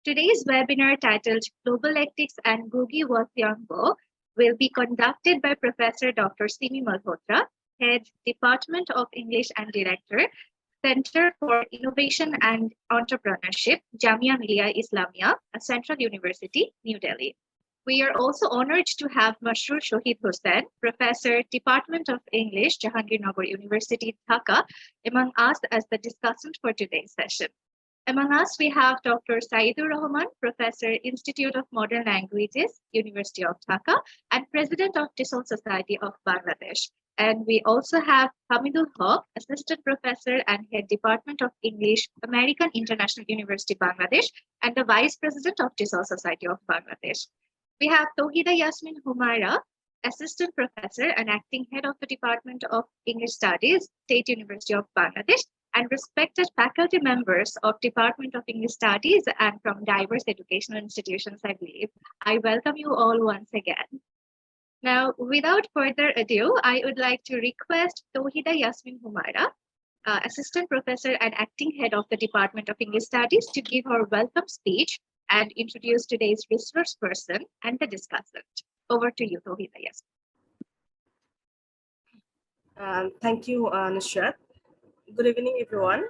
Today's webinar titled Globalectics and Ngugi Thiong'o will be conducted by Professor Dr. Simi Malhotra, Head, Department of English and Director, Center for Innovation and Entrepreneurship, Jamia Millia Islamia, Central University, New Delhi. We are also honored to have Mashrur Shahid Hossain, Professor, Department of English, Jahangirnagar University, Dhaka, among us as the discussant for today's session. Among us, we have Dr. Saidur Rahman, Professor, Institute of Modern Languages, University of Dhaka, and President of TESOL Society of Bangladesh. And we also have Hamidul Haq, Assistant Professor and Head Department of English, American International University, Bangladesh, and the Vice President of TESOL Society of Bangladesh. We have Tauhida Yasmin Humaira, Assistant Professor and Acting Head of the Department of English Studies, State University of Bangladesh, and respected faculty members of Department of English Studies and from diverse educational institutions, I believe. I welcome you all once again. Now, without further ado, I would like to request Tauhida Yasmin Humaira, Assistant Professor and Acting Head of the Department of English Studies, to give her welcome speech and introduce today's resource person and the discussant. Over to you, Tauhida Yasmin. Thank you, Nusrat. Good evening, everyone.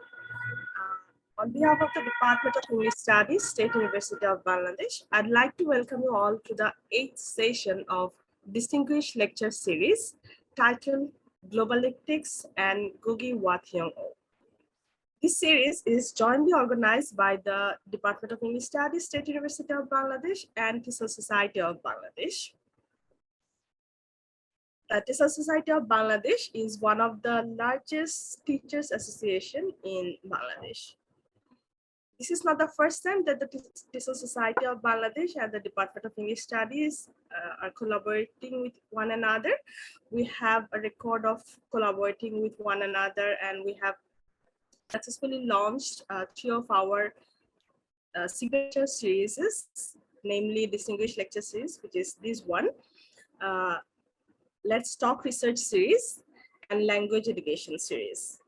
On behalf of the Department of English Studies, State University of Bangladesh, I'd like to welcome you all to the 8th session of Distinguished Lecture Series titled Globalectics and Ngugi Thiong'o. This series is jointly organized by the Department of English Studies, State University of Bangladesh, and TESOL Society of Bangladesh. The TESOL Society of Bangladesh is one of the largest teachers association in Bangladesh. This is not the first time that the TESOL Society of Bangladesh and the Department of English Studies are collaborating with one another. We have a record of collaborating with one another, and we have successfully launched 3 of our signature series, namely Distinguished Lecture Series, which is this one, Let's Talk Research Series, and Language Education Series.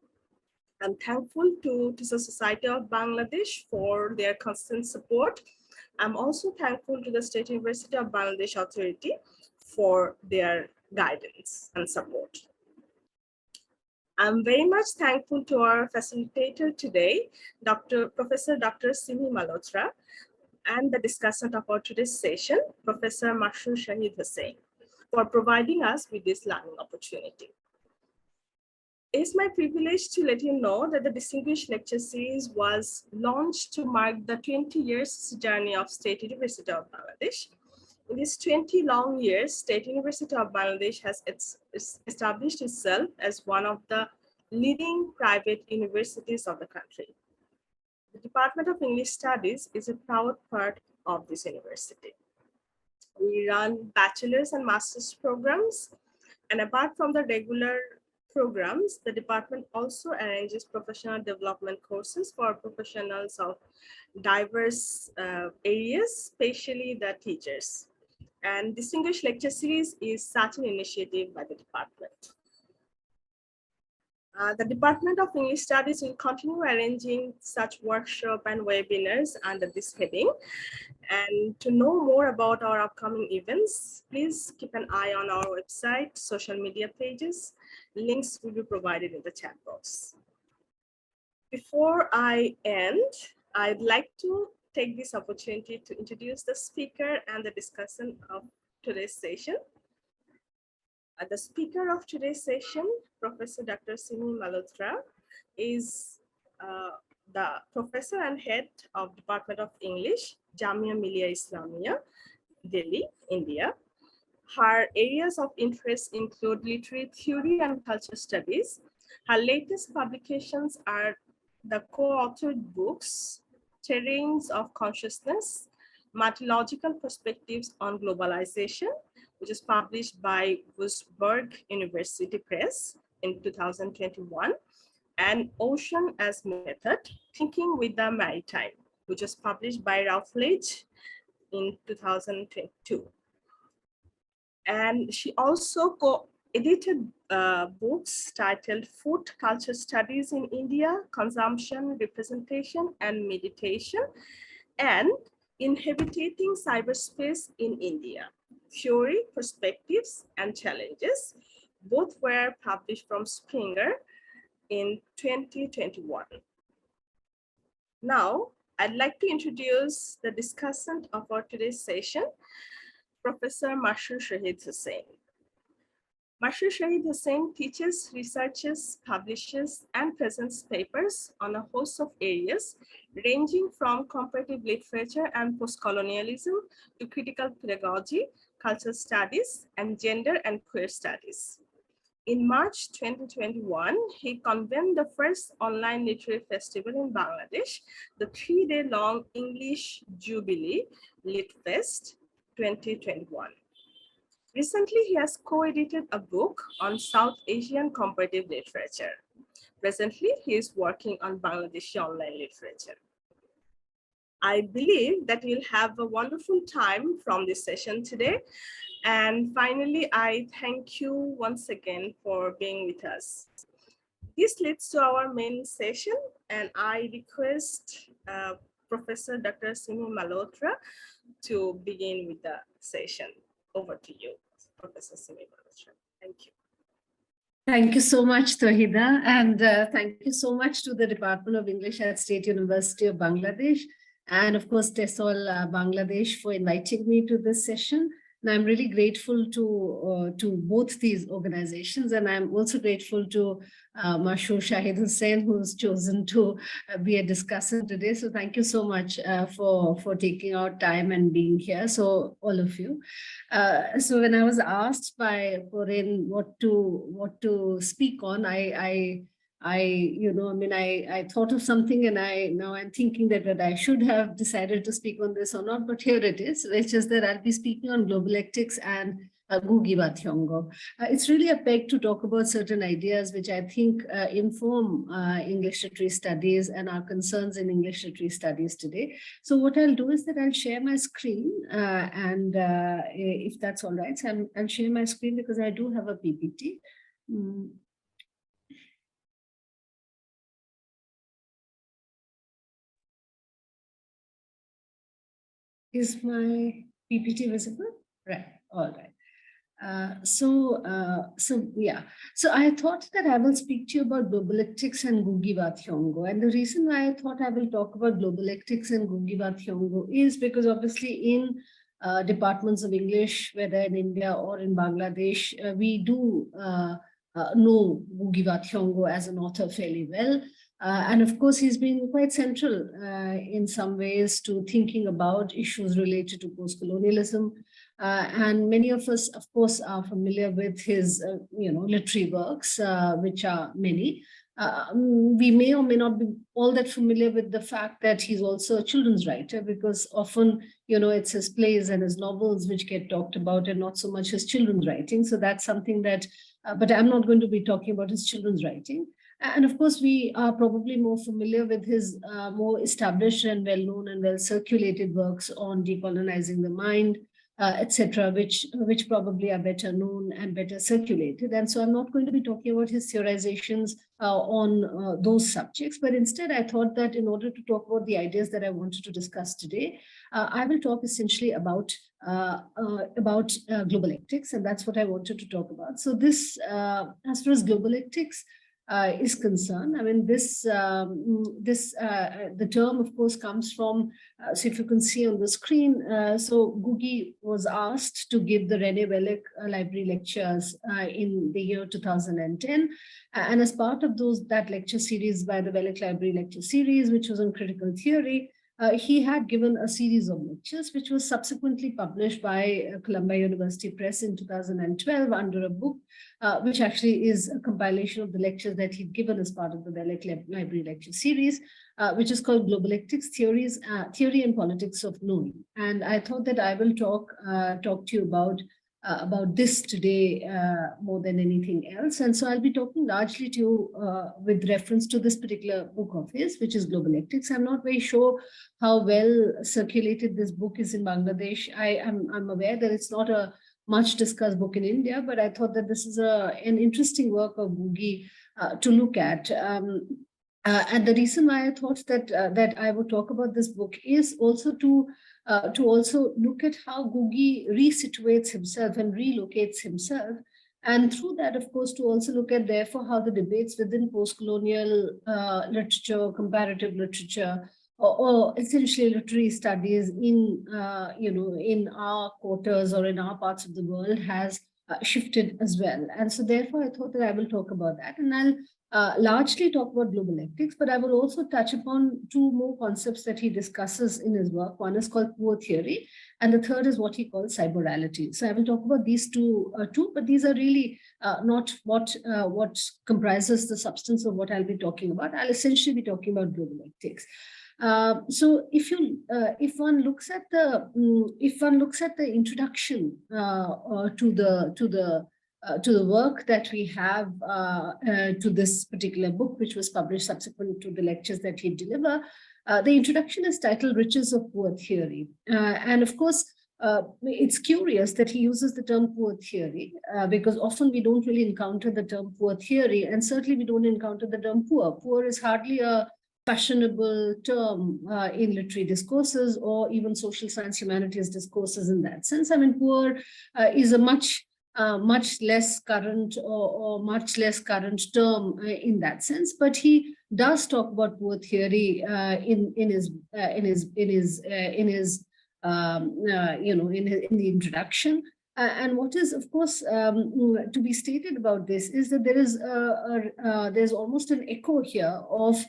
I'm thankful to TESOL Society of Bangladesh for their constant support. I'm also thankful to the State University of Bangladesh Authority for their guidance and support. I'm very much thankful to our facilitator today, Professor Dr. Simi Malhotra, and the discussant of our today's session, Professor Mashrur Shahid Hossain, for providing us with this learning opportunity. It's my privilege to let you know that the Distinguished Lecture Series was launched to mark the 20 years journey of State University of Bangladesh. In these 20 long years, State University of Bangladesh has established itself as one of the leading private universities of the country. The Department of English Studies is a proud part of this university. We run bachelor's and master's programs, and apart from the regular programs, the department also arranges professional development courses for professionals of diverse areas, especially the teachers. And Distinguished Lecture Series is such an initiative by the department. The Department of English Studies will continue arranging such workshops and webinars under this heading. And to know more about our upcoming events, please keep an eye on our website, social media pages. Links will be provided in the chat box. Before I end, I'd like to take this opportunity to introduce the speaker and the discussant of today's session. The speaker of today's session, Professor Dr. Simi Malhotra, is the Professor and Head of Department of English, Jamia Millia Islamia, Delhi, India. Her areas of interest include literary theory and culture studies. Her latest publications are the co-authored books, Terrains of Consciousness, Multilogical Perspectives on Globalization, which is published by Wurzburg University Press in 2021, and Ocean as Method, Thinking with the Maritime, which was published by Routledge in 2022. And she also co-edited books titled Food Culture Studies in India, Consumption, Representation, and Meditation, and Inhabiting Cyberspace in India, Theory, Perspectives, and Challenges. Both were published from Springer in 2021. Now, I'd like to introduce the discussant of our today's session, Professor Mashrur Shahid Hossain. Mashrur Shahid Hossain teaches, researches, publishes, and presents papers on a host of areas, ranging from comparative literature and postcolonialism to critical pedagogy, cultural studies, and gender and queer studies. In March 2021, he convened the first online literary festival in Bangladesh, the 3-day-long English Jubilee LitFest 2021. Recently, he has co-edited a book on South Asian comparative literature. Presently, he is working on Bangladeshi online literature. I believe that we'll have a wonderful time from this session today. And finally, I thank you once again for being with us. This leads to our main session, and I request Professor Dr. Simi Malhotra to begin with the session. Over to you, Professor Simi Malhotra. Thank you. Thank you so much, Tawhida, and thank you so much to the Department of English at State University of Bangladesh, and of course, TESOL Bangladesh for inviting me to this session. And I'm really grateful to both these organizations, and I'm also grateful to Mashrur Shahid Hossain, who's chosen to be a discussant today. So thank you so much for taking out time and being here. So all of you. So when I was asked by Corinne what to speak on, I thought of something, and now I'm thinking that I should have decided to speak on this or not, but here it is, which is that I'll be speaking on Globalectics and Ngugi wa Thiong'o. It's really a peg to talk about certain ideas which I think inform English literary studies and our concerns in English literary studies today. So what I'll do is that I'll share my screen, and if that's all right, so I'll share my screen because I do have a PPT. Is my PPT visible? Right, all right. So I thought that I will speak to you about Globalectics and Ngugi wa Thiong'o. And the reason why I thought I will talk about Globalectics and Ngugi wa Thiong'o is because obviously in departments of English, whether in India or in Bangladesh, we do know Ngugi wa Thiong'o as an author fairly well. And of course, he's been quite central in some ways to thinking about issues related to post-colonialism. And many of us, of course, are familiar with his, literary works, which are many. We may or may not be all that familiar with the fact that he's also a children's writer, because often, it's his plays and his novels which get talked about and not so much his children's writing. So that's something that, but I'm not going to be talking about his children's writing. And of course, we are probably more familiar with his more established and well-known and well-circulated works on decolonizing the mind, etc., which probably are better known and better circulated. And so I'm not going to be talking about his theorizations on those subjects, but instead I thought that in order to talk about the ideas that I wanted to discuss today, I will talk essentially about globalectics, and that's what I wanted to talk about. So this, as far as globalectics is concerned, I mean, the term, of course, comes from, so if you can see on the screen, so Ngugi was asked to give the René Welleck library lectures in the year 2010. And as part of that lecture series by the Welleck Library Lecture Series, which was on critical theory, he had given a series of lectures, which was subsequently published by Columbia University Press in 2012 under a book, which actually is a compilation of the lectures that he'd given as part of the Welleck Library Lecture Series, which is called Globalectics, Theory and Politics of Knowing. And I thought that I will talk to you about this today more than anything else. And so I'll be talking largely to you with reference to this particular book of his, which is Globalectics. I'm not very sure how well circulated this book is in Bangladesh. I'm aware that it's not a much discussed book in India, but I thought that this is an interesting work of Ngugi to look at. And the reason why I thought that I would talk about this book is also to also look at how Ngugi resituates himself and relocates himself. And through that, of course, to also look at, therefore, how the debates within post-colonial literature, comparative literature, or essentially literary studies in, in our quarters or in our parts of the world has shifted as well. And so therefore, I thought that I will talk about that. And I'll largely talk about globalectics, but I will also touch upon two more concepts that he discusses in his work. One is called poor theory, and the third is what he calls cyberality. So I will talk about these two, but these are really not what comprises the substance of what I'll be talking about. I'll essentially be talking about globalectics. So if one looks at the introduction to the work that we have to this particular book, which was published subsequent to the lectures that he delivered, the introduction is titled Riches of Poor Theory. And of course, it's curious that he uses the term poor theory because often we don't really encounter the term poor theory, and certainly we don't encounter the term poor. Poor is hardly a fashionable term in literary discourses or even social science humanities discourses in that sense. I mean, poor is a much less current or much less current term in that sense, but he does talk about poor theory in the introduction. And what is, of course, to be stated about this is that there is there's almost an echo here of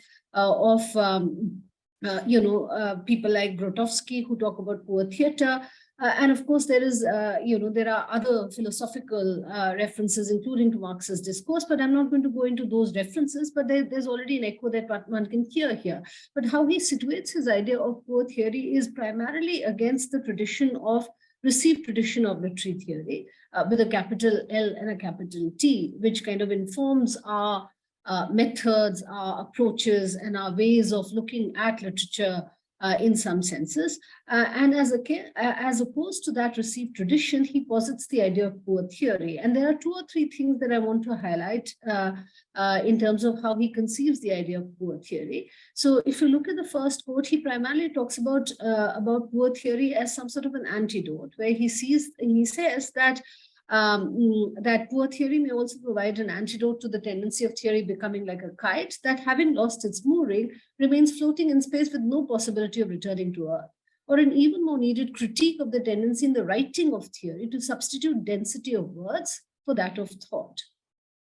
people like Grotowski who talk about poor theater. And of course, there is, there are other philosophical references, including to Marx's discourse, but I'm not going to go into those references, but there's already an echo that one can hear here. But how he situates his idea of poor theory is primarily against the received tradition of literary theory, with a capital L and a capital T, which kind of informs our methods, our approaches, and our ways of looking at literature in some senses. And as opposed to that received tradition, he posits the idea of poor theory. And there are two or three things that I want to highlight in terms of how he conceives the idea of poor theory. So if you look at the first quote, he primarily talks about poor theory as some sort of an antidote, where he says that that poor theory may also provide an antidote to the tendency of theory becoming like a kite that, having lost its mooring, remains floating in space with no possibility of returning to Earth, or an even more needed critique of the tendency in the writing of theory to substitute density of words for that of thought,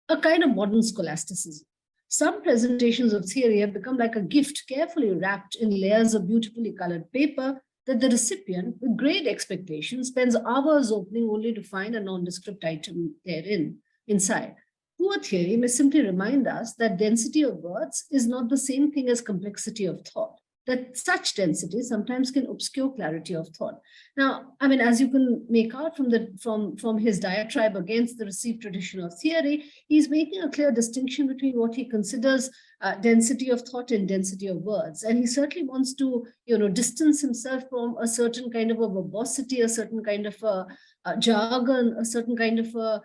a kind of modern scholasticism. Some presentations of theory have become like a gift carefully wrapped in layers of beautifully colored paper that the recipient, with great expectation, spends hours opening only to find a nondescript item inside. Poor theory may simply remind us that density of words is not the same thing as complexity of thought, that such density sometimes can obscure clarity of thought. Now, I mean, as you can make out from his diatribe against the received tradition of theory, he's making a clear distinction between what he considers density of thought and density of words. And he certainly wants to, distance himself from a certain kind of a verbosity, a certain kind of a jargon, a certain kind of a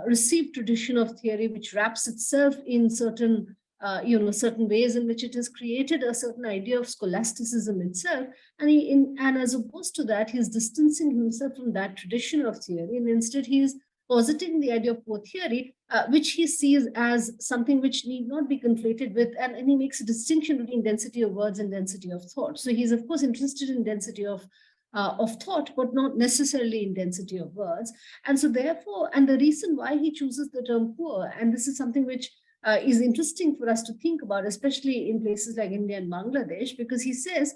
received tradition of theory, which wraps itself in certain ways in which it has created a certain idea of scholasticism itself. And as opposed to that, he's distancing himself from that tradition of theory, and instead he's positing the idea of poor theory, which he sees as something which need not be conflated with, and he makes a distinction between density of words and density of thought. So he's of course interested in density of thought, but not necessarily in density of words. And so therefore, and the reason why he chooses the term poor, and this is something which is interesting for us to think about, especially in places like India and Bangladesh, because he says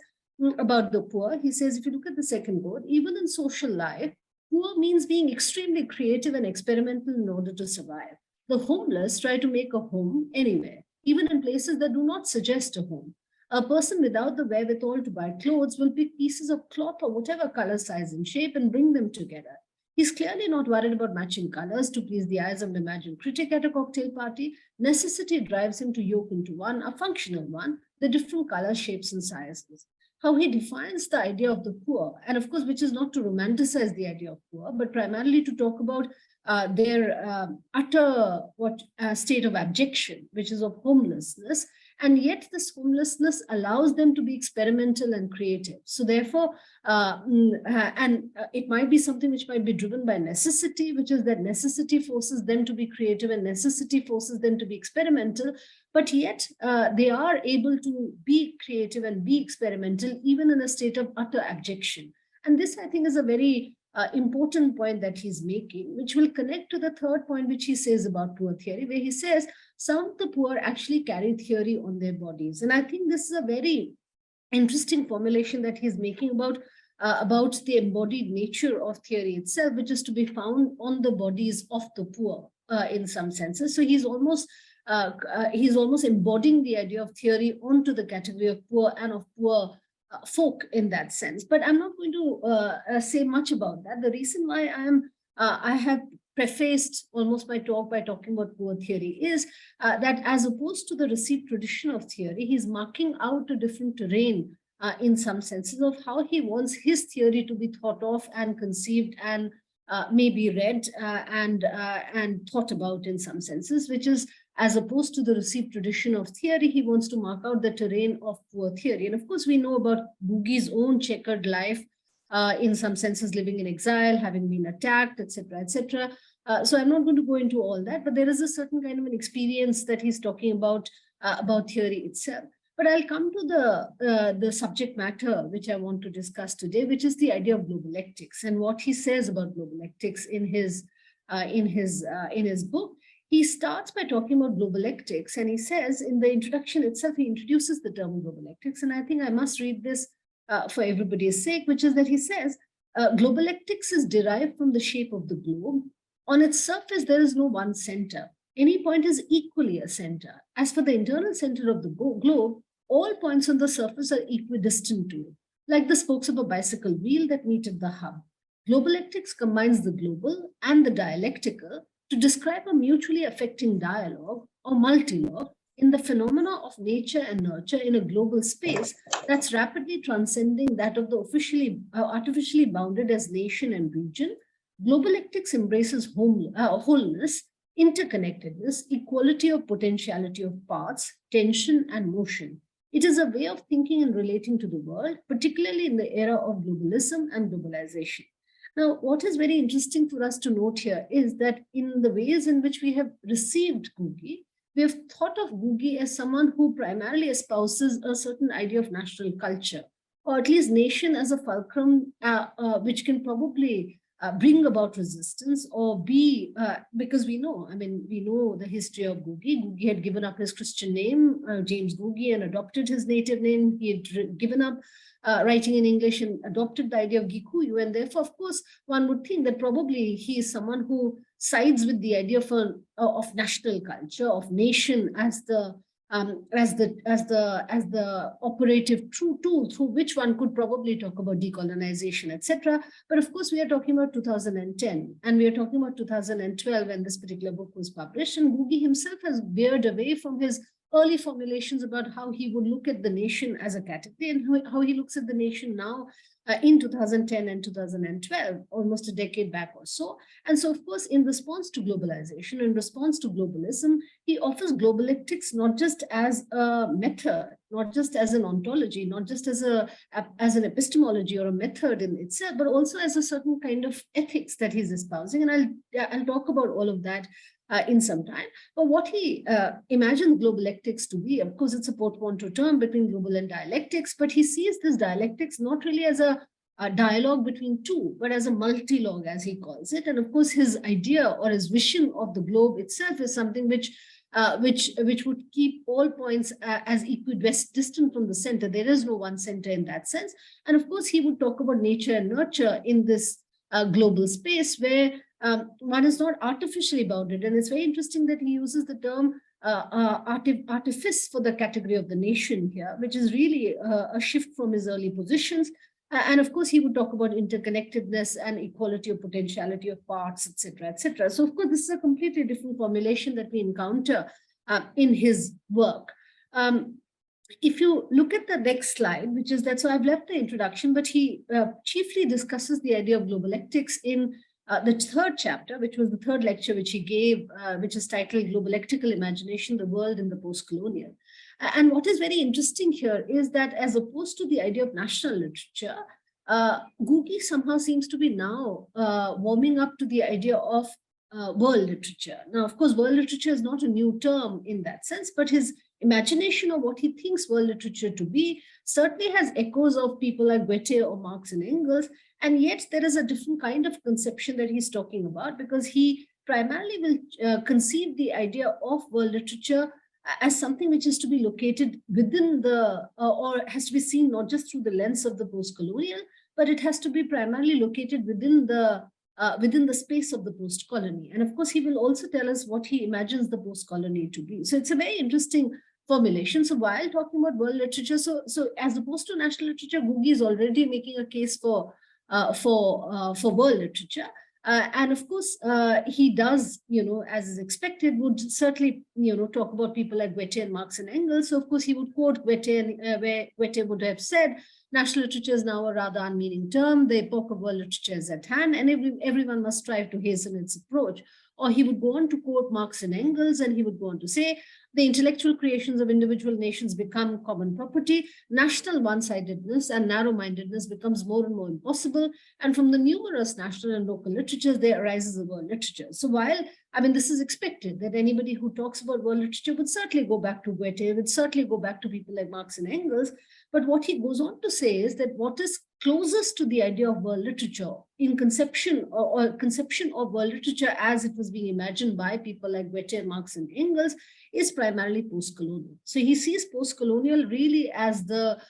about the poor, he says, if you look at the second quote, even in social life, poor means being extremely creative and experimental in order to survive. The homeless try to make a home anywhere, even in places that do not suggest a home. A person without the wherewithal to buy clothes will pick pieces of cloth or whatever color, size, and shape and bring them together. He's clearly not worried about matching colors to please the eyes of an imagined critic at a cocktail party. Necessity drives him to yoke into one, a functional one, the different colors, shapes, and sizes. How he defines the idea of the poor, and of course, which is not to romanticize the idea of poor, but primarily to talk about their utter state of abjection, which is of homelessness, And yet this homelessness allows them to be experimental and creative. So therefore, it might be something which might be driven by necessity, which is that necessity forces them to be creative and necessity forces them to be experimental, but yet they are able to be creative and be experimental even in a state of utter abjection. And this, I think, is a very important point that he's making, which will connect to the third point which he says about poor theory, where he says some of the poor actually carry theory on their bodies. And I think this is a very interesting formulation that he's making about the embodied nature of theory itself, which is to be found on the bodies of the poor in some senses. So he's almost embodying the idea of theory onto the category of poor and of poor folk in that sense. But I'm not going to say much about that. The reason why I have prefaced almost my talk by talking about poor theory is that as opposed to the received tradition of theory, he's marking out a different terrain in some senses of how he wants his theory to be thought of and conceived and maybe read and thought about in some senses, which is as opposed to the received tradition of theory, he wants to mark out the terrain of poor theory. And of course, we know about Ngugi's own checkered life, in some senses living in exile, having been attacked, etc., etc. So I'm not going to go into all that, but there is a certain kind of an experience that he's talking about theory itself. But I'll come to the subject matter which I want to discuss today, which is the idea of globalectics and what he says about globalectics in his book. He starts by talking about globalectics, and he says in the introduction itself, he introduces the term globalectics, and I think I must read this for everybody's sake, which is that he says, globalectics is derived from the shape of the globe. On its surface, there is no one center. Any point is equally a center. As for the internal center of the globe, all points on the surface are equidistant to it, like the spokes of a bicycle wheel that meet at the hub. Globalectics combines the global and the dialectical to describe a mutually affecting dialogue or multilogue in the phenomena of nature and nurture in a global space that's rapidly transcending that of the artificially bounded as nation and region. Globalectics embraces wholeness, interconnectedness, equality of potentiality of parts, tension, and motion. It is a way of thinking and relating to the world, particularly in the era of globalism and globalization. Now, what is very interesting for us to note here is that in the ways in which we have received Ngugi, we have thought of Ngugi as someone who primarily espouses a certain idea of national culture, or at least nation as a fulcrum, which can probably bring about resistance or be, because we know the history of Ngugi. Ngugi had given up his Christian name, James Ngugi, and adopted his native name. He had given up writing in English and adopted the idea of Gikuyu. And therefore, of course, one would think that probably he is someone who sides with the idea of national culture, of nation as the operative true tool through which one could probably talk about decolonization, etc. But of course, we are talking about 2010, and we are talking about 2012 when this particular book was published. And Ngugi himself has veered away from his early formulations about how he would look at the nation as a category and how he looks at the nation now in 2010 and 2012, almost a decade back or so. And so, of course, in response to globalization, in response to globalism, he offers globalectics not just as a method, not just as an ontology, not just as an epistemology or a method in itself, but also as a certain kind of ethics that he's espousing. And I'll talk about all of that in some time. But what he imagines globalectics to be, of course, it's a portmanteau term between global and dialectics, but he sees this dialectics not really as a dialogue between two, but as a multilogue, as he calls it. And of course, his idea or his vision of the globe itself is something which would keep all points as equidistant from the center. There is no one center in that sense. And of course, he would talk about nature and nurture in this global space where one is not artificially bounded. And it's very interesting that he uses the term artifice for the category of the nation here, which is really a shift from his early positions. And of course, he would talk about interconnectedness and equality of potentiality of parts, etc., etc. So of course, this is a completely different formulation that we encounter in his work. If you look at the next slide, which is that, so I've left the introduction, but he chiefly discusses the idea of globalectics in the third chapter, which was the third lecture which he gave, which is titled Globalectical Imagination, the World in the Post-Colonial. And what is very interesting here is that as opposed to the idea of national literature, Ngugi somehow seems to be now warming up to the idea of world literature. Now, of course, world literature is not a new term in that sense, but his imagination of what he thinks world literature to be certainly has echoes of people like Goethe or Marx and Engels. And yet there is a different kind of conception that he's talking about, because he primarily will conceive the idea of world literature as something which is to be located within the, or has to be seen not just through the lens of the post-colonial, but it has to be primarily located within the space of the post-colony. And of course, he will also tell us what he imagines the post-colony to be. So it's a very interesting formulation. So while talking about world literature, so as opposed to national literature, Ngugi is already making a case for world literature. And of course, he does, as is expected, would certainly, talk about people like Goethe and Marx and Engels. So of course, he would quote Goethe, and where Goethe would have said, national literature is now a rather unmeaning term. The epoch of world literature is at hand, and everyone must strive to hasten its approach. Or he would go on to quote Marx and Engels, and he would go on to say, the intellectual creations of individual nations become common property, national one-sidedness and narrow-mindedness becomes more and more impossible, and from the numerous national and local literatures, there arises a world literature. So while, this is expected that anybody who talks about world literature would certainly go back to Goethe, would certainly go back to people like Marx and Engels, but what he goes on to say is that what is closest to the idea of world literature in conception or conception of world literature as it was being imagined by people like Goethe, Marx and Engels is primarily post-colonial. So he sees post-colonial really as the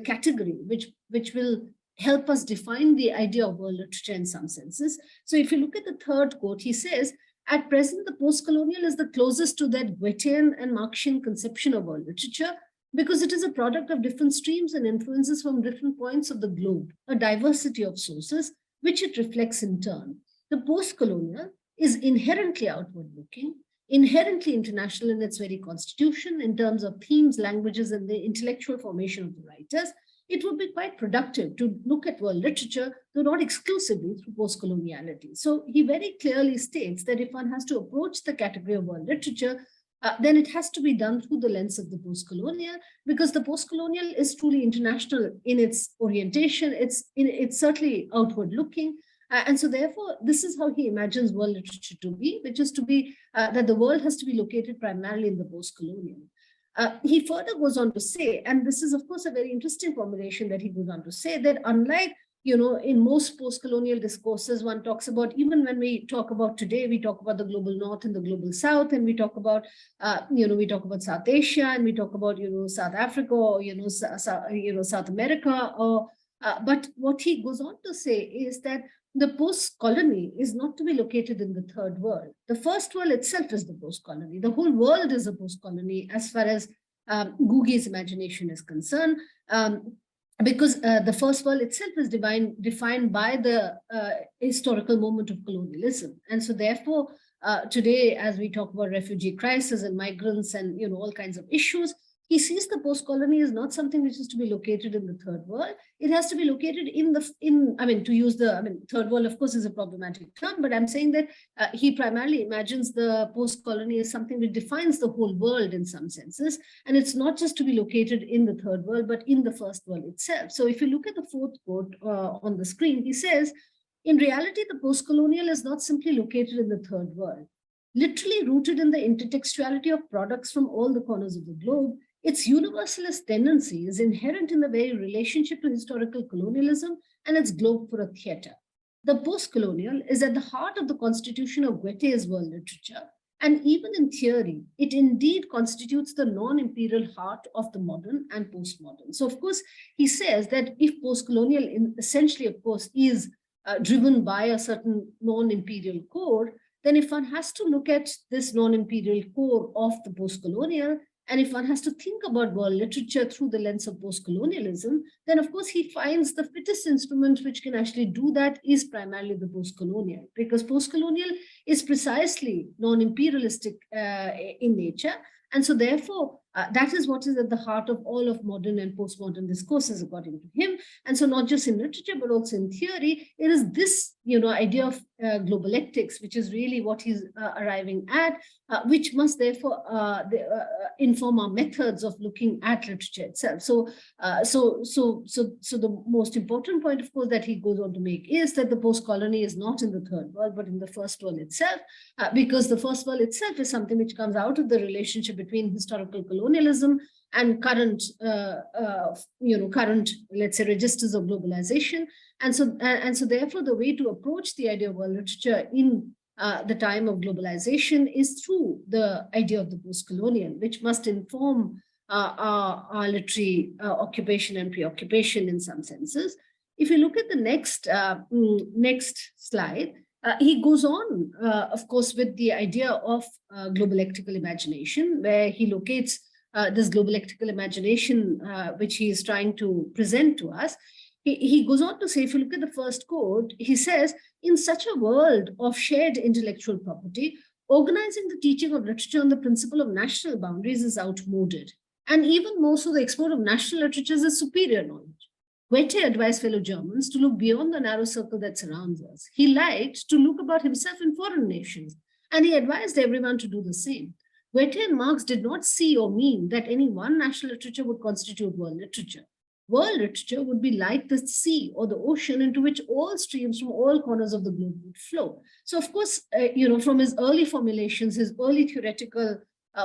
category which will help us define the idea of world literature in some senses. So if you look at the third quote, he says, at present, the post-colonial is the closest to that Goethean and Marxian conception of world literature, because it is a product of different streams and influences from different points of the globe, a diversity of sources, which it reflects in turn. The post-colonial is inherently outward-looking, inherently international in its very constitution, in terms of themes, languages, and the intellectual formation of the writers. It would be quite productive to look at world literature, though not exclusively through post-coloniality. So he very clearly states that if one has to approach the category of world literature, then it has to be done through the lens of the post-colonial, because the post-colonial is truly international in its orientation. It's certainly outward-looking. And so therefore, this is how he imagines world literature to be, which is to be that the world has to be located primarily in the post-colonial. He further goes on to say, and this is, of course, a very interesting formulation that he goes on to say, that unlike in most post-colonial discourses, one talks about, even when we talk about today, we talk about the global North and the global South, and we talk about, we talk about South Asia, and we talk about, South Africa, or, South America. But what he goes on to say is that the post-colony is not to be located in the third world. The first world itself is the post-colony. The whole world is a post-colony as far as Ngugi's imagination is concerned. Because the first world itself is defined by the historical moment of colonialism. And so therefore, today, as we talk about refugee crisis and migrants and all kinds of issues, he sees the post-colony is not something which is to be located in the third world. It has to be located third world, of course, is a problematic term, but I'm saying that he primarily imagines the post-colony as something which defines the whole world in some senses. And it's not just to be located in the third world, but in the first world itself. So if you look at the fourth quote on the screen, he says, in reality, the post-colonial is not simply located in the third world. Literally rooted in the intertextuality of products from all the corners of the globe, its universalist tendency is inherent in the very relationship to historical colonialism and its globe for a theater. The post-colonial is at the heart of the constitution of Goethe's world literature, and even in theory, it indeed constitutes the non-imperial heart of the modern and postmodern. So, of course, he says that if post-colonial essentially, of course, is driven by a certain non-imperial core, then if one has to look at this non-imperial core of the post-colonial, and if one has to think about world literature through the lens of post-colonialism, then of course he finds the fittest instrument which can actually do that is primarily the post-colonial, because post-colonial is precisely non-imperialistic in nature. And so therefore, that is what is at the heart of all of modern and postmodern discourses, according to him. And so not just in literature, but also in theory, it is this idea of globalectics, which is really what he's arriving at, which must therefore inform our methods of looking at literature itself. So the most important point, of course, that he goes on to make is that the post-colony is not in the third world, but in the first world itself, because the first world itself is something which comes out of the relationship between historical colonialism and current, current, let's say, registers of globalization. And so therefore, the way to approach the idea of world literature in the time of globalization is through the idea of the post-colonial, which must inform our literary occupation and preoccupation in some senses. If you look at the next slide, he goes on, of course, with the idea of globalectical imagination, where he locates this globalectical imagination, which he is trying to present to us. He goes on to say, if you look at the first quote, he says, in such a world of shared intellectual property, organizing the teaching of literature on the principle of national boundaries is outmoded. And even more so, the export of national literatures is superior knowledge. Goethe advised fellow Germans to look beyond the narrow circle that surrounds us. He liked to look about himself in foreign nations, and he advised everyone to do the same. Goethe and Marx did not see or mean that any one national literature would constitute world literature. World literature would be like the sea or the ocean into which all streams from all corners of the globe would flow. So, of course, from his early formulations, his early theoretical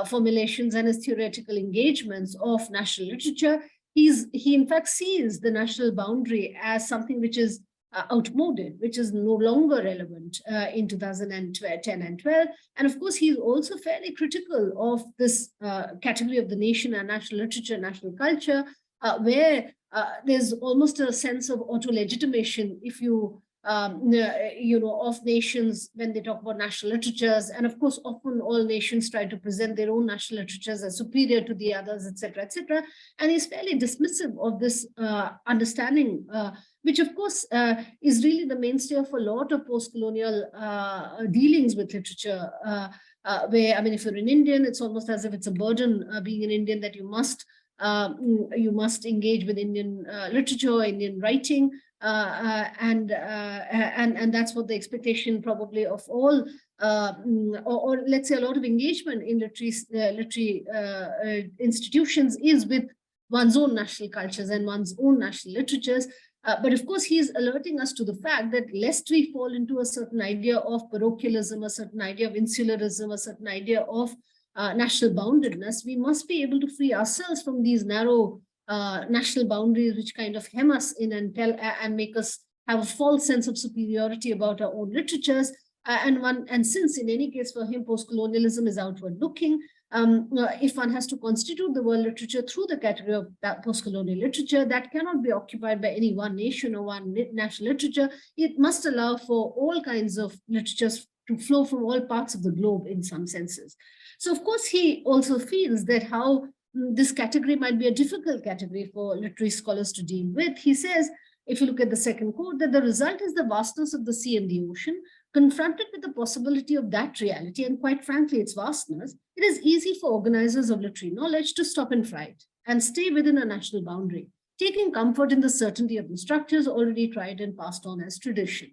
formulations and his theoretical engagements of national literature, he in fact sees the national boundary as something which is outmoded, which is no longer relevant in 2010 and 12. And of course, he's also fairly critical of this category of the nation and national literature, national culture, where there's almost a sense of auto-legitimation, if you, of nations when they talk about national literatures. And of course, often all nations try to present their own national literatures as superior to the others, etc., etc. And he's fairly dismissive of this understanding, which of course is really the mainstay of a lot of post-colonial dealings with literature, where, I mean, if you're an Indian, it's almost as if it's a burden being an Indian that you must engage with Indian literature, Indian writing, and that's what the expectation probably of all, or let's say a lot of engagement in literary institutions is with one's own national cultures and one's own national literatures. But of course, he is alerting us to the fact that lest we fall into a certain idea of parochialism, a certain idea of insularism, a certain idea of national boundedness, we must be able to free ourselves from these narrow national boundaries which kind of hem us in and make us have a false sense of superiority about our own literatures. And since in any case for him, post-colonialism is outward looking, if one has to constitute the world literature through the category of that post-colonial literature, that cannot be occupied by any one nation or one national literature. It must allow for all kinds of literatures to flow from all parts of the globe in some senses. So, of course, he also feels that how this category might be a difficult category for literary scholars to deal with. He says, if you look at the second quote, that the result is the vastness of the sea and the ocean. Confronted with the possibility of that reality, and quite frankly, its vastness, it is easy for organizers of literary knowledge to stop in fright and stay within a national boundary, taking comfort in the certainty of the structures already tried and passed on as tradition.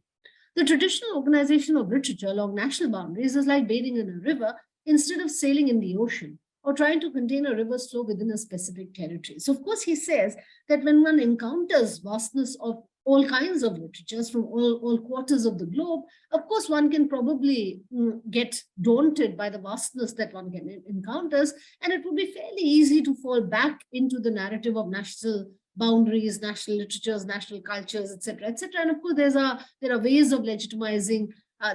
The traditional organization of literature along national boundaries is like bathing in a river instead of sailing in the ocean, or trying to contain a river's flow within a specific territory. So, of course, he says that when one encounters vastness of all kinds of literatures from all quarters of the globe, of course, one can probably get daunted by the vastness that one can encounters, and it would be fairly easy to fall back into the narrative of national boundaries, national literatures, national cultures, etc., etc. And of course, there are ways of legitimizing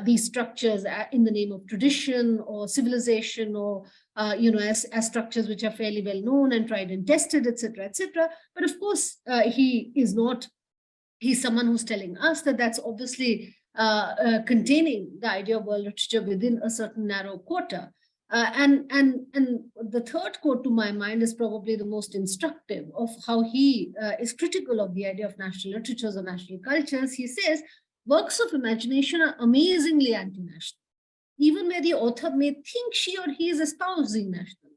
these structures in the name of tradition or civilization, or as structures which are fairly well known and tried and tested, etc., etc. But of course, he's someone who's telling us that that's obviously containing the idea of world literature within a certain narrow quarter. And the third quote to my mind is probably the most instructive of how he is critical of the idea of national literatures or national cultures. He says, works of imagination are amazingly anti-national, even where the author may think she or he is espousing national.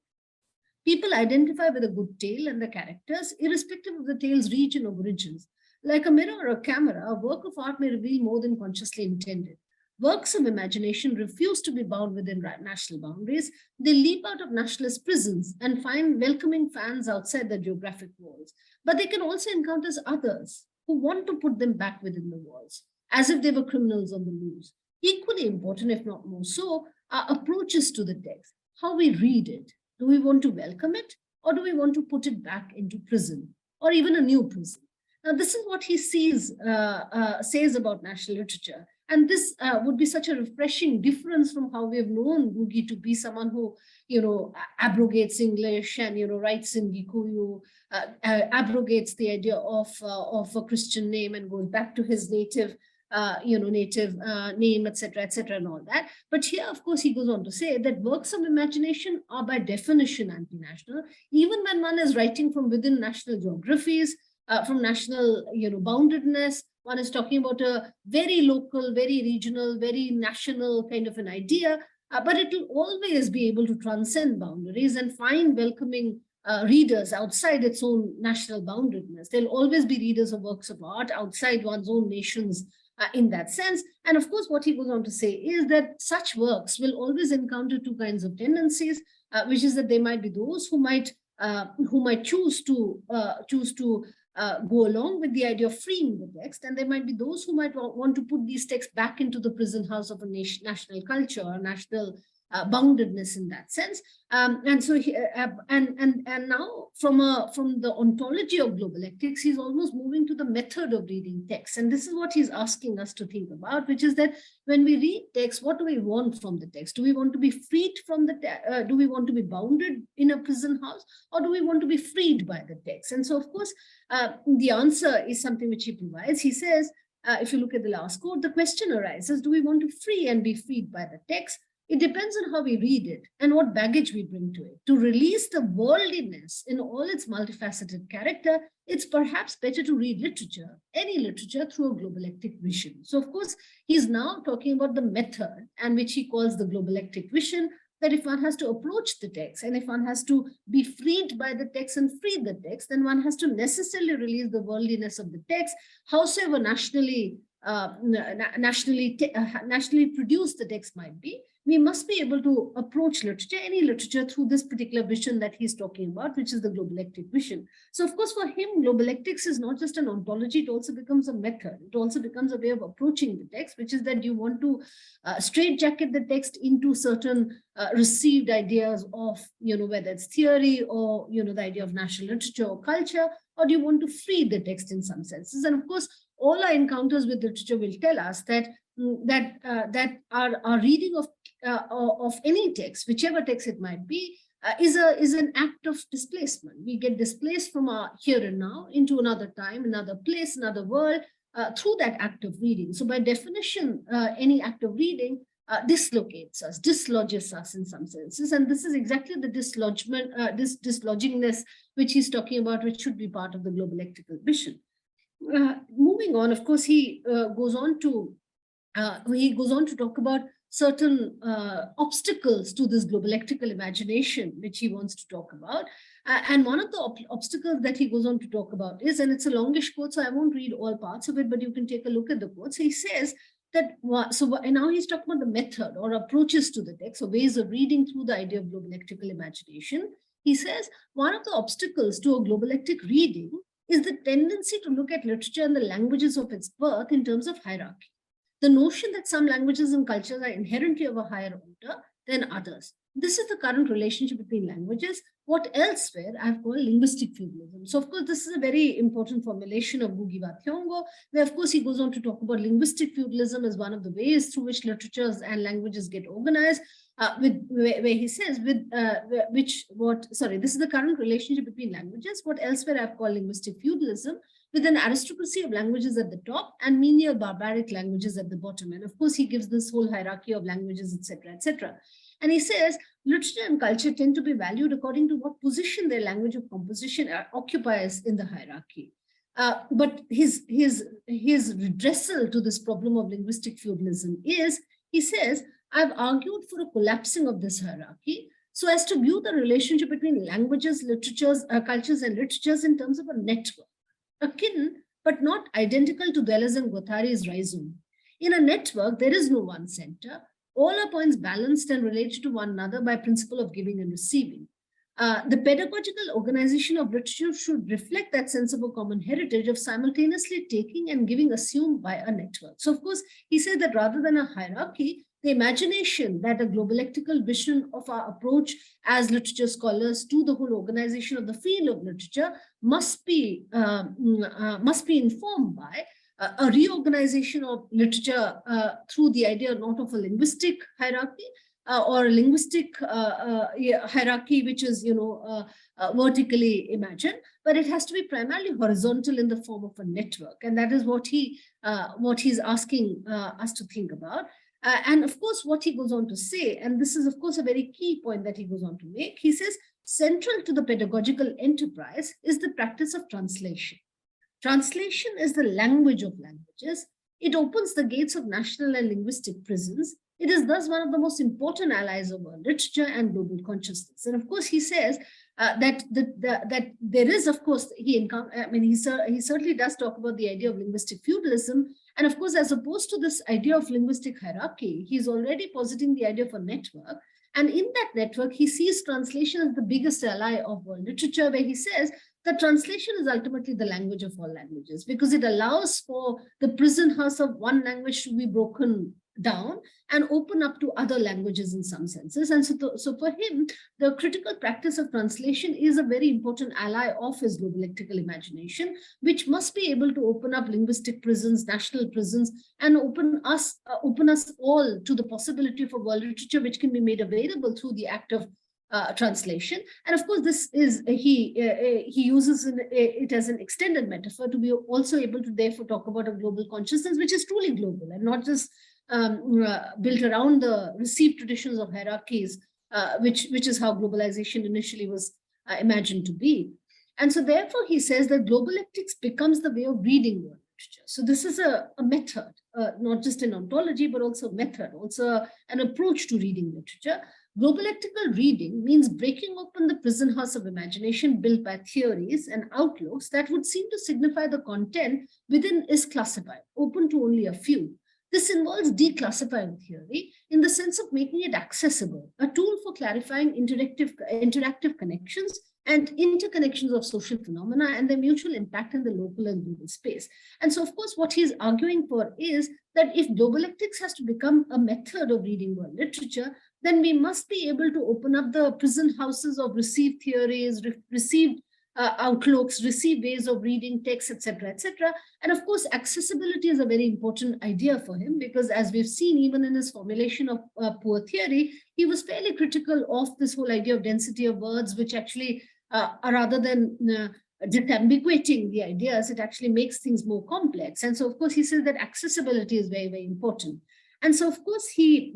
People identify with a good tale and the characters, irrespective of the tale's region or origins. Like a mirror or a camera, a work of art may reveal more than consciously intended. works of imagination refuse to be bound within national boundaries. They leap out of nationalist prisons and find welcoming fans outside their geographic walls. But they can also encounter others who want to put them back within the walls, as if they were criminals on the loose. Equally important, if not more so, are approaches to the text, how we read it. Do we want to welcome it, or do we want to put it back into prison, or even a new prison? Now, this is what he says about national literature. And this would be such a refreshing difference from how we have known Ngugi to be someone who, abrogates English and, writes in Gikuyu, abrogates the idea of a Christian name and goes back to his native name, etc., and all that. But here, of course, he goes on to say that works of imagination are by definition anti-national, even when one is writing from within national geographies, from national, boundedness. One is talking about a very local, very regional, very national kind of an idea, but it will always be able to transcend boundaries and find welcoming readers outside its own national boundedness. There'll always be readers of works of art outside one's own nations in that sense. And of course, what he goes on to say is that such works will always encounter two kinds of tendencies, which is that there might be those who might choose to go along with the idea of freeing the text, and there might be those who might want to put these texts back into the prison house of a national culture or national boundedness in that sense. And so now from the ontology of globalectics, he's almost moving to the method of reading text. And this is what he's asking us to think about, which is that when we read text, what do we want from the text? Do we want to be freed from the text? Do we want to be bounded in a prison house, or do we want to be freed by the text? And so, of course, the answer is something which he provides. He says, if you look at the last quote, the question arises, do we want to free and be freed by the text? It depends on how we read it and what baggage we bring to it. To release the worldliness in all its multifaceted character, it's perhaps better to read literature, any literature, through a globalectic vision. So, of course, he's now talking about the method, and which he calls the globalectic vision, that if one has to approach the text and if one has to be freed by the text and free the text, then one has to necessarily release the worldliness of the text, howsoever nationally produced the text might be. We must be able to approach literature, any literature, through this particular vision that he's talking about, which is the globalectic vision. So, of course, for him, globalectics is not just an ontology, it also becomes a method. It also becomes a way of approaching the text, which is that you want to straitjacket the text into certain received ideas of, whether it's theory or, the idea of national literature or culture, or do you want to free the text in some senses? And of course, all our encounters with literature will tell us that our reading of any text, whichever text it might be, is an act of displacement. We get displaced from our here and now into another time, another place, another world, through that act of reading. So by definition, any act of reading dislocates us, dislodges us in some senses. And this is exactly the dislodgement, this dislodgingness which he's talking about, which should be part of the globalectical vision. Moving on, of course, he goes on to talk about certain obstacles to this globalectical imagination, which he wants to talk about. And one of the obstacles that he goes on to talk about is, and it's a longish quote, so I won't read all parts of it, but you can take a look at the quotes. He says that, and now he's talking about the method or approaches to the text, or ways of reading through the idea of globalectical imagination. He says one of the obstacles to a globalectic reading is the tendency to look at literature and the languages of its birth in terms of hierarchy. The notion that some languages and cultures are inherently of a higher order than others. This is the current relationship between languages, what elsewhere I've called linguistic feudalism. So, of course, this is a very important formulation of Ngugi wa Thiong'o, where, of course, he goes on to talk about linguistic feudalism as one of the ways through which literatures and languages get organized, where he says, this is the current relationship between languages, what elsewhere I've called linguistic feudalism, with an aristocracy of languages at the top and menial barbaric languages at the bottom. And of course, he gives this whole hierarchy of languages, etc., etc. And he says, literature and culture tend to be valued according to what position their language of composition occupies in the hierarchy. But his redressal to this problem of linguistic feudalism is, he says, I've argued for a collapsing of this hierarchy so as to view the relationship between languages, literatures, cultures, and literatures in terms of a network, akin but not identical to Deleuze and Guattari's rhizome. In a network, there is no one center. All are points balanced and related to one another by principle of giving and receiving. The pedagogical organization of literature should reflect that sense of a common heritage of simultaneously taking and giving assumed by a network. So, of course, he said that rather than a hierarchy, the imagination that a globalectical vision of our approach as literature scholars to the whole organization of the field of literature must be informed by a reorganization of literature through the idea not of a linguistic hierarchy or a linguistic hierarchy, which is, vertically imagined, but it has to be primarily horizontal in the form of a network, and that is what he's asking us to think about. And of course, what he goes on to say, and this is of course a very key point that he goes on to make, he says, central to the pedagogical enterprise is the practice of translation. Translation is the language of languages. It opens the gates of national and linguistic prisons. It is thus one of the most important allies of world literature and global consciousness. And of course, he says that there is, of course, he certainly does talk about the idea of linguistic feudalism. And of course, as opposed to this idea of linguistic hierarchy, he's already positing the idea of a network. And in that network, he sees translation as the biggest ally of world literature, where he says that translation is ultimately the language of all languages, because it allows for the prison house of one language to be broken down and open up to other languages in some senses. And so for him, the critical practice of translation is a very important ally of his globalectical imagination, which must be able to open up linguistic prisons, national prisons, and open us all to the possibility for world literature, which can be made available through the act of translation. And of course, this is he uses it as an extended metaphor to be also able to therefore talk about a global consciousness, which is truly global and not just built around the received traditions of hierarchies, which is how globalization initially was imagined to be. And so therefore he says that globalectics becomes the way of reading world literature. So this is a method, not just an ontology, but also a method, also an approach to reading literature. Globalectical reading means breaking open the prison house of imagination built by theories and outlooks that would seem to signify the content within is classified, open to only a few. This involves declassifying theory in the sense of making it accessible, a tool for clarifying interactive connections and interconnections of social phenomena and their mutual impact in the local and global space. And so, of course, what he's arguing for is that if globalectics has to become a method of reading world literature, then we must be able to open up the prison houses of received theories, received outlooks, received ways of reading texts, etc., etc. And of course, accessibility is a very important idea for him, because as we've seen, even in his formulation of poor theory, he was fairly critical of this whole idea of density of words, which actually, rather than disambiguating the ideas, it actually makes things more complex. And so, of course, he says that accessibility is very, very important. And so, of course, he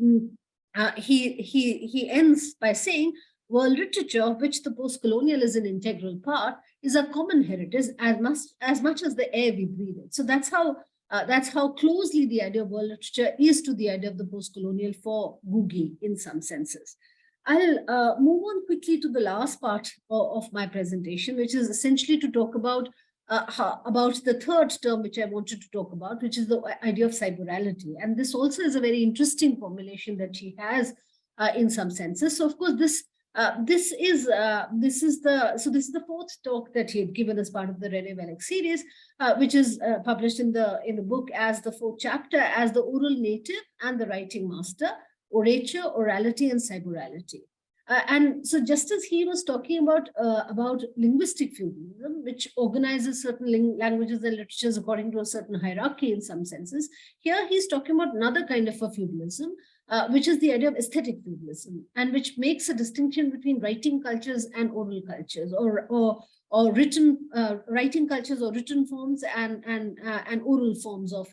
ends by saying, world literature, of which the post-colonial is an integral part, is a common heritage as much as the air we breathe it. So that's how closely the idea of world literature is to the idea of the post-colonial for Ngugi in some senses. I'll move on quickly to the last part of my presentation, which is essentially to talk about the third term which I wanted to talk about, which is the idea of cyberality. And this also is a very interesting formulation that she has in some senses. So of course, this is the fourth talk that he had given as part of the Rene Wellek series, which is published in the book as the fourth chapter, as the oral native and the writing master, orature, orality, and cyberality. And so just as he was talking about linguistic feudalism, which organizes certain languages and literatures according to a certain hierarchy in some senses, here he's talking about another kind of a feudalism, which is the idea of aesthetic feudalism, and which makes a distinction between writing cultures and oral cultures, or written writing cultures or written forms and oral forms of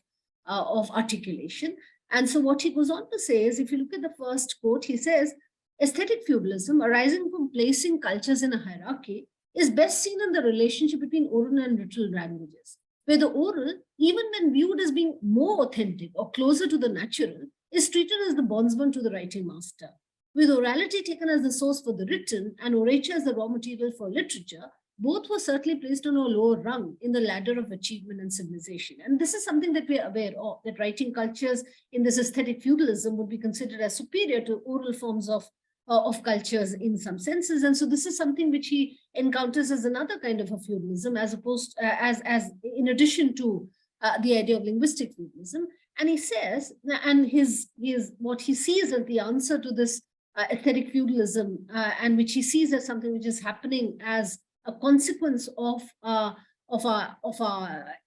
articulation. And so what he goes on to say is, if you look at the first quote, he says, aesthetic feudalism arising from placing cultures in a hierarchy is best seen in the relationship between oral and written languages, where the oral, even when viewed as being more authentic or closer to the natural, is treated as the bondsman to the writing master. With orality taken as the source for the written and orature as the raw material for literature, both were certainly placed on a lower rung in the ladder of achievement and civilization. And this is something that we are aware of, that writing cultures in this aesthetic feudalism would be considered as superior to oral forms of cultures in some senses. And so this is something which he encounters as another kind of a feudalism, as opposed as in addition to the idea of linguistic feudalism. And he says, and his what he sees as the answer to this aesthetic feudalism, and which he sees as something which is happening as a consequence of our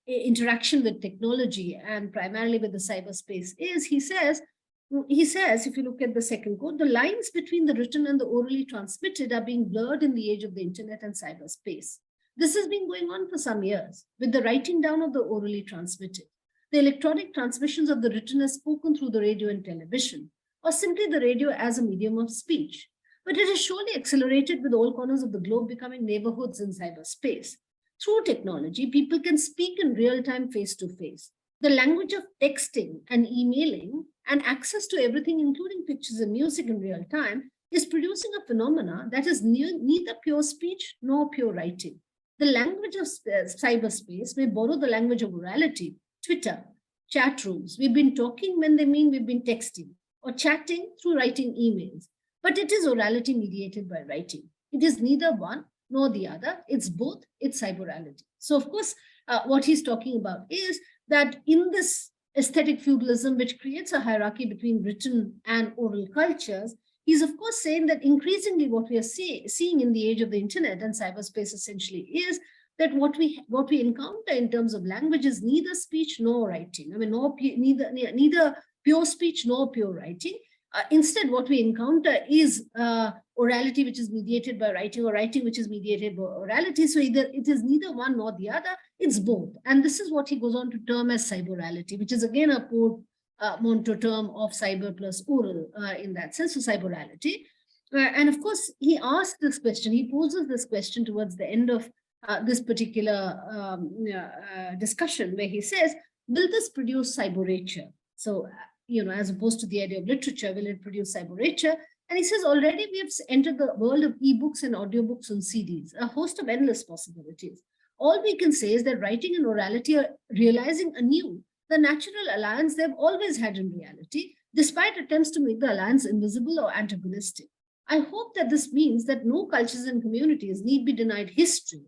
interaction with technology and primarily with the cyberspace, is he says, if you look at the second quote, the lines between the written and the orally transmitted are being blurred in the age of the internet and cyberspace. This has been going on for some years with the writing down of the orally transmitted, the electronic transmissions of the written as spoken through the radio and television, or simply the radio as a medium of speech. But it has surely accelerated with all corners of the globe becoming neighborhoods in cyberspace. Through technology, people can speak in real time, face to face. The language of texting and emailing and access to everything, including pictures and music in real time, is producing a phenomena that is neither pure speech nor pure writing. The language of cyberspace may borrow the language of orality, Twitter, chat rooms. We've been talking when they mean we've been texting, or chatting through writing emails. But it is orality mediated by writing. It is neither one nor the other. It's both. It's cyberality. So, of course, what he's talking about is that in this aesthetic feudalism, which creates a hierarchy between written and oral cultures, he's, of course, saying that increasingly what we are seeing in the age of the internet and cyberspace essentially is that what we encounter in terms of language is neither speech nor writing. I mean, neither pure speech nor pure writing. Instead, what we encounter is orality, which is mediated by writing, or writing, which is mediated by orality. So either it is neither one nor the other, it's both. And this is what he goes on to term as cyberality, which is again a portmanteau term of cyber plus oral in that sense, so cyberality. And of course, he asks this question, he poses this question towards the end of this particular discussion, where he says, will this produce cyberature? So, as opposed to the idea of literature, will it produce cyberature? And he says, already we have entered the world of ebooks and audiobooks and CDs, a host of endless possibilities. All we can say is that writing and orality are realizing anew the natural alliance they've always had in reality, despite attempts to make the alliance invisible or antagonistic. I hope that this means that no cultures and communities need be denied history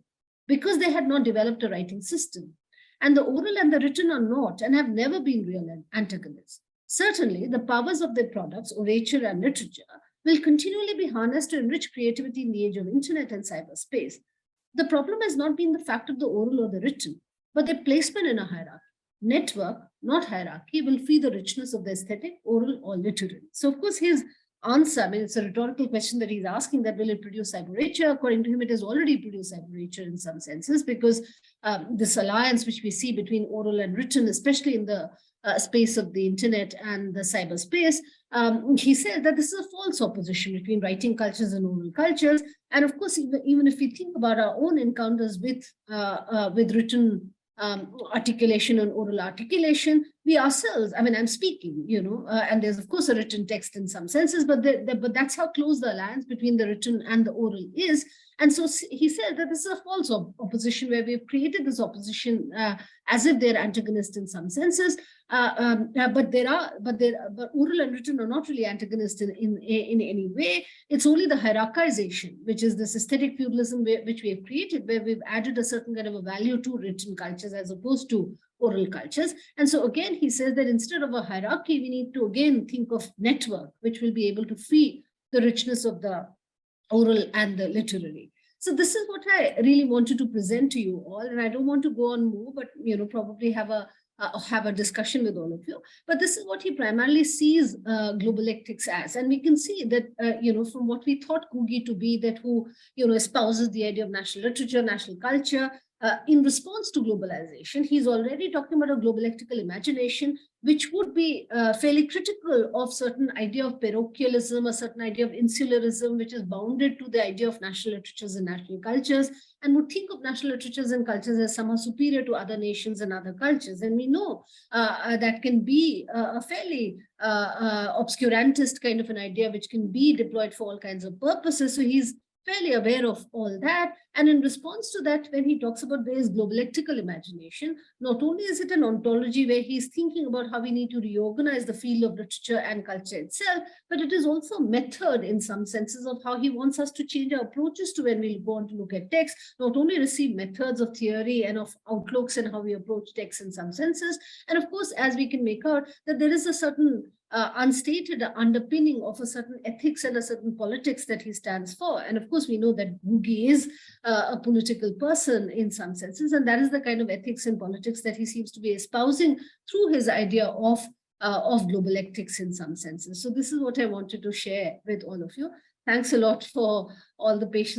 because they had not developed a writing system. And the oral and the written are not and have never been real antagonists. Certainly, the powers of their products, orature and literature, will continually be harnessed to enrich creativity in the age of internet and cyberspace. The problem has not been the fact of the oral or the written, but their placement in a hierarchy. Network, not hierarchy, will feed the richness of the aesthetic, oral or literary. So, of course, his answer, I mean, it's a rhetorical question that he's asking, that will it produce cyberature? According to him, it has already produced cyberature in some senses, because this alliance which we see between oral and written, especially in the space of the internet and the cyberspace, he said that this is a false opposition between writing cultures and oral cultures. And of course, even if we think about our own encounters with written articulation and oral articulation, we ourselves, I mean, I'm speaking, and there's of course a written text in some senses, but that's how close the alliance between the written and the oral is. And so he said that this is a false opposition, where we've created this opposition as if they're antagonists in some senses, but oral and written are not really antagonists in any way. It's only the hierarchization, which is this aesthetic feudalism which we have created, where we've added a certain kind of a value to written cultures as opposed to oral cultures. And so again, he says that instead of a hierarchy, we need to again think of network, which will be able to feed the richness of the oral and the literary. So this is what I really wanted to present to you all, and I don't want to go on more, but probably have a discussion with all of you. But this is what he primarily sees Globalectics as, and we can see that from what we thought Ngugi to be, that who espouses the idea of national literature, national culture. In response to globalization, he's already talking about a globalectical imagination, which would be fairly critical of certain idea of parochialism, a certain idea of insularism, which is bounded to the idea of national literatures and national cultures, and would think of national literatures and cultures as somehow superior to other nations and other cultures. And we know that can be a fairly obscurantist kind of an idea, which can be deployed for all kinds of purposes. So he's fairly aware of all that. And in response to that, when he talks about there is globalectical imagination, not only is it an ontology where he's thinking about how we need to reorganize the field of literature and culture itself, but it is also a method in some senses of how he wants us to change our approaches to when we go on to look at text, not only receive methods of theory and of outlooks and how we approach text in some senses. And of course, as we can make out, that there is a certain unstated underpinning of a certain ethics and a certain politics that he stands for. And of course, we know that Ngugi is a political person in some senses, and that is the kind of ethics and politics that he seems to be espousing through his idea of globalectics in some senses. So this is what I wanted to share with all of you. Thanks a lot for all the patience